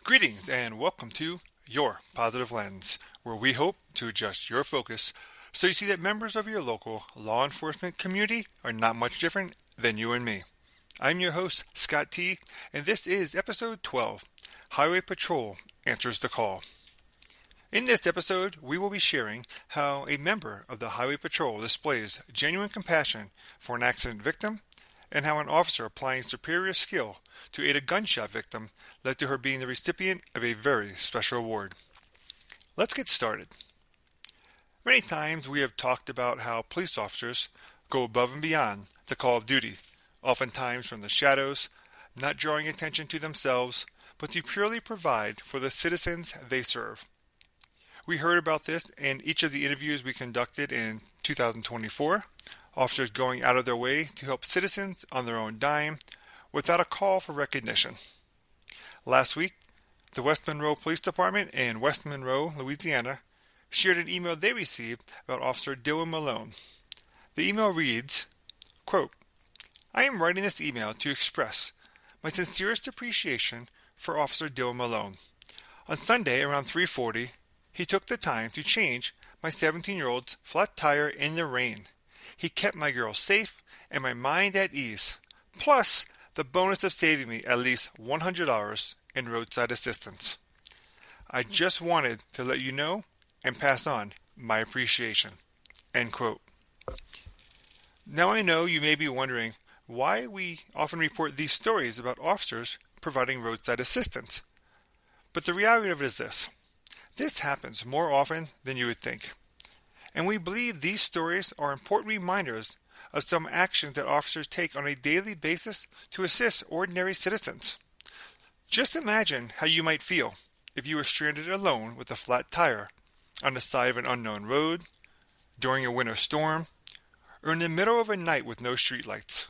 Greetings and welcome to Your Positive Lens, where we hope to adjust your focus so you see that members of your local law enforcement community are not much different than you and me. I'm your host, Scott T., and this is episode 12, Highway Patrol Answers the Call. In this episode, we will be sharing how a member of the Highway Patrol displays genuine compassion for an accident victim and how an officer applying superior skill to aid a gunshot victim led to her being the recipient of a very special award. Let's get started. Many times we have talked about how police officers go above and beyond the call of duty, oftentimes from the shadows, not drawing attention to themselves, but to purely provide for the citizens they serve. We heard about this in each of the interviews we conducted in 2024, officers going out of their way to help citizens on their own dime without a call for recognition. Last week, the West Monroe Police Department in West Monroe, Louisiana, shared an email they received about Officer Dylan Malone. The email reads, quote, "I am writing this email to express my sincerest appreciation for Officer Dylan Malone. On Sunday around 3:40, he took the time to change my 17-year-old's flat tire in the rain. He kept my girl safe and my mind at ease, plus the bonus of saving me at least $100 in roadside assistance. I just wanted to let you know and pass on my appreciation." End quote. Now I know you may be wondering why we often report these stories about officers providing roadside assistance. But the reality of it is this. This happens more often than you would think. And we believe these stories are important reminders of some actions that officers take on a daily basis to assist ordinary citizens. Just imagine how you might feel if you were stranded alone with a flat tire on the side of an unknown road, during a winter storm, or in the middle of a night with no streetlights.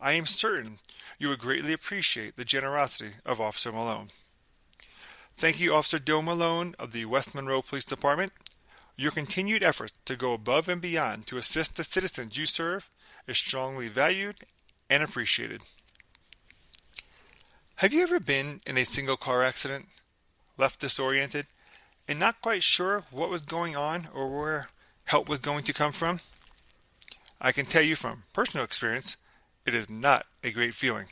I am certain you would greatly appreciate the generosity of Officer Malone. Thank you, Officer Dylan Malone of the West Monroe Police Department. Your continued effort to go above and beyond to assist the citizens you serve is strongly valued and appreciated. Have you ever been in a single car accident, left disoriented, and not quite sure what was going on or where help was going to come from? I can tell you from personal experience, it is not a great feeling.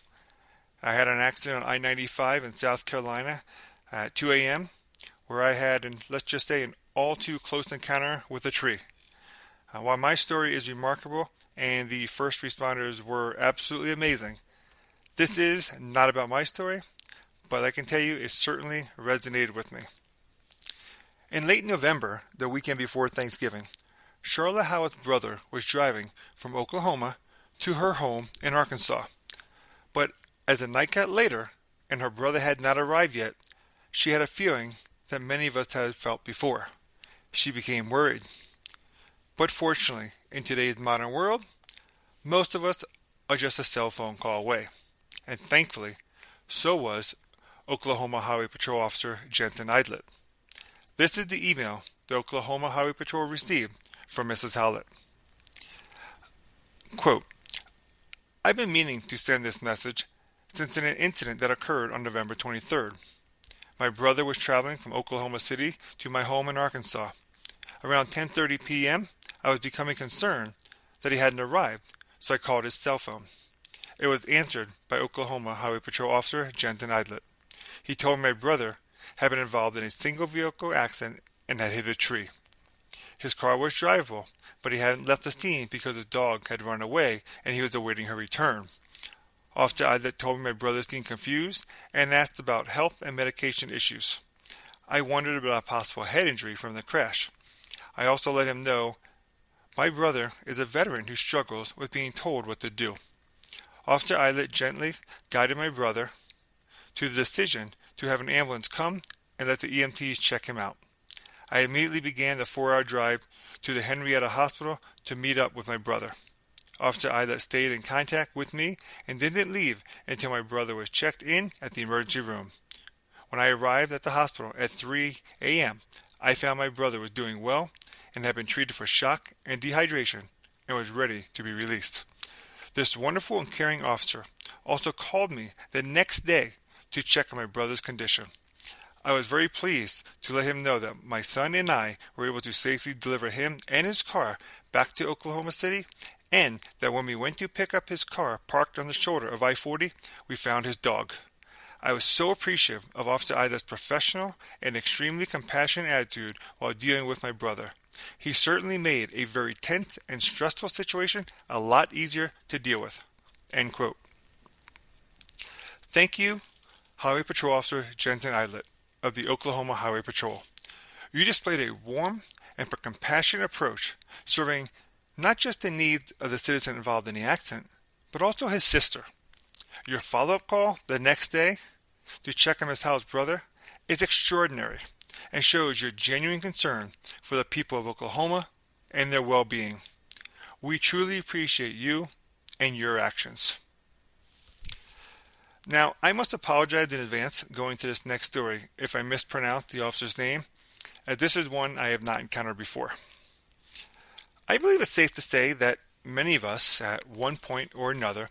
I had an accident on I-95 in South Carolina at 2 a.m. where I had, let's just say, an all too close encounter with a tree. While my story is remarkable and the first responders were absolutely amazing, this is not about my story, but I can tell you it certainly resonated with me. In late November, the weekend before Thanksgiving, Charlotte Howard's brother was driving from Oklahoma to her home in Arkansas. But as the night got later and her brother had not arrived yet, she had a feeling that many of us had felt before. She became worried. But fortunately, in today's modern world, most of us are just a cell phone call away. And thankfully, so was Oklahoma Highway Patrol Officer Jensen Eidlet. This is the email the Oklahoma Highway Patrol received from Mrs. Howlett. Quote, "I've been meaning to send this message since an incident that occurred on November 23rd. My brother was traveling from Oklahoma City to my home in Arkansas. Around 10:30 p.m., I was becoming concerned that he hadn't arrived, so I called his cell phone. It was answered by Oklahoma Highway Patrol Officer Jensen Eidlet. He told me my brother had been involved in a single vehicle accident and had hit a tree. His car was drivable, but he hadn't left the scene because his dog had run away and he was awaiting her return. Officer Eidlet told me my brother seemed confused and asked about health and medication issues. I wondered about a possible head injury from the crash. I also let him know my brother is a veteran who struggles with being told what to do. Officer Eidlet gently guided my brother to the decision to have an ambulance come and let the EMTs check him out. I immediately began the 4-hour drive to the Henrietta Hospital to meet up with my brother. Officer Eidlet stayed in contact with me and didn't leave until my brother was checked in at the emergency room. When I arrived at the hospital at 3 a.m., I found my brother was doing well and had been treated for shock and dehydration and was ready to be released. This wonderful and caring officer also called me the next day to check on my brother's condition. I was very pleased to let him know that my son and I were able to safely deliver him and his car back to Oklahoma City, and that when we went to pick up his car parked on the shoulder of I-40, we found his dog. I was so appreciative of Officer Ida's professional and extremely compassionate attitude while dealing with my brother. He certainly made a very tense and stressful situation a lot easier to deal with. End quote. Thank you, Highway Patrol Officer Jensen Eidlet of the Oklahoma Highway Patrol. You displayed a warm and compassionate approach, serving not just the needs of the citizen involved in the accident, but also his sister. Your follow-up call the next day to check on Ms. Howe's brother is extraordinary and shows your genuine concern for the people of Oklahoma and their well-being. We truly appreciate you and your actions. Now, I must apologize in advance going to this next story if I mispronounce the officer's name, as this is one I have not encountered before. I believe it's safe to say that many of us, at one point or another,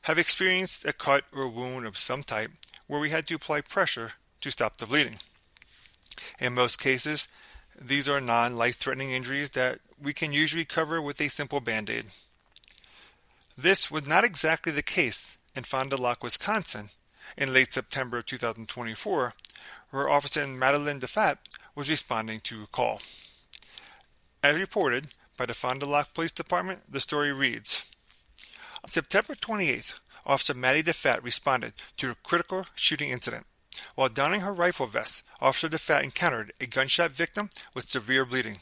have experienced a cut or wound of some type where we had to apply pressure to stop the bleeding. In most cases, these are non-life-threatening injuries that we can usually cover with a simple band-aid. This was not exactly the case in Fond du Lac, Wisconsin, in late September of 2024, where Officer Madeline DeFat was responding to a call. As reported by the Fond du Lac Police Department, the story reads, on September 28th, Officer Maddie DeFat responded to a critical shooting incident. While donning her rifle vest, Officer DeFat encountered a gunshot victim with severe bleeding.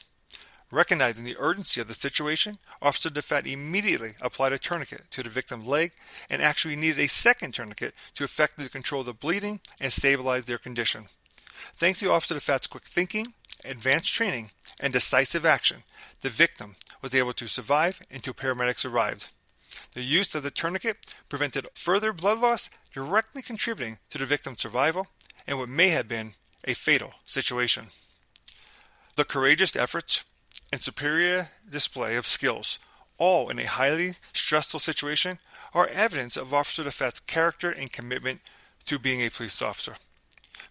Recognizing the urgency of the situation, Officer DeFat immediately applied a tourniquet to the victim's leg and actually needed a second tourniquet to effectively control the bleeding and stabilize their condition. Thanks to Officer DeFat's quick thinking, advanced training, and decisive action, the victim was able to survive until paramedics arrived. The use of the tourniquet prevented further blood loss, directly contributing to the victim's survival and what may have been a fatal situation. The courageous efforts and superior display of skills, all in a highly stressful situation, are evidence of Officer DeFat's character and commitment to being a police officer.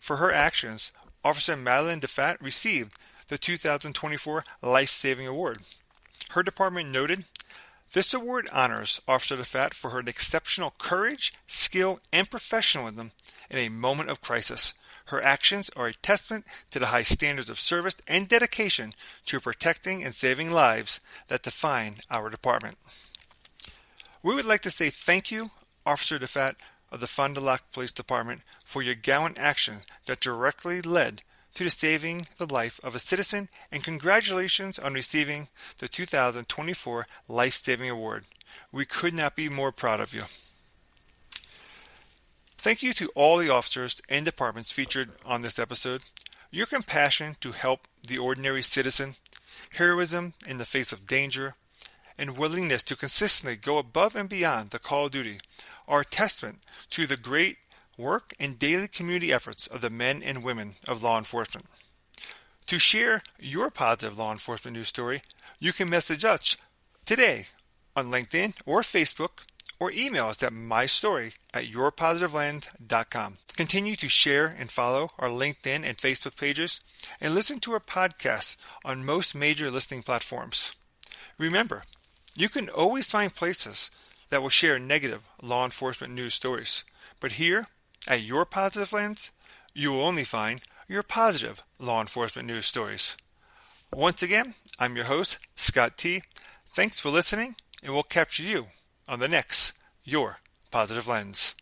For her actions, Officer Madeline DeFat received the 2024 Life Saving Award. Her department noted, this award honors Officer DeFat for her exceptional courage, skill, and professionalism in a moment of crisis. Her actions are a testament to the high standards of service and dedication to protecting and saving lives that define our department. We would like to say thank you, Officer DeFat of the Fond du Lac Police Department, for your gallant action that directly led to the saving the life of a citizen, and congratulations on receiving the 2024 Life Saving Award. We could not be more proud of you. Thank you to all the officers and departments featured on this episode. Your compassion to help the ordinary citizen, heroism in the face of danger, and willingness to consistently go above and beyond the call of duty are a testament to the great work and daily community efforts of the men and women of law enforcement. To share your positive law enforcement news story, you can message us today on LinkedIn or Facebook, or email us at mystory@yourpositivelens.com. Continue to share and follow our LinkedIn and Facebook pages, and listen to our podcast on most major listening platforms. Remember, you can always find places that will share negative law enforcement news stories, but here at Your Positive Lens, you will only find your positive law enforcement news stories. Once again, I'm your host, Scott T. Thanks for listening, and we'll capture you on the next Your Positive Lens.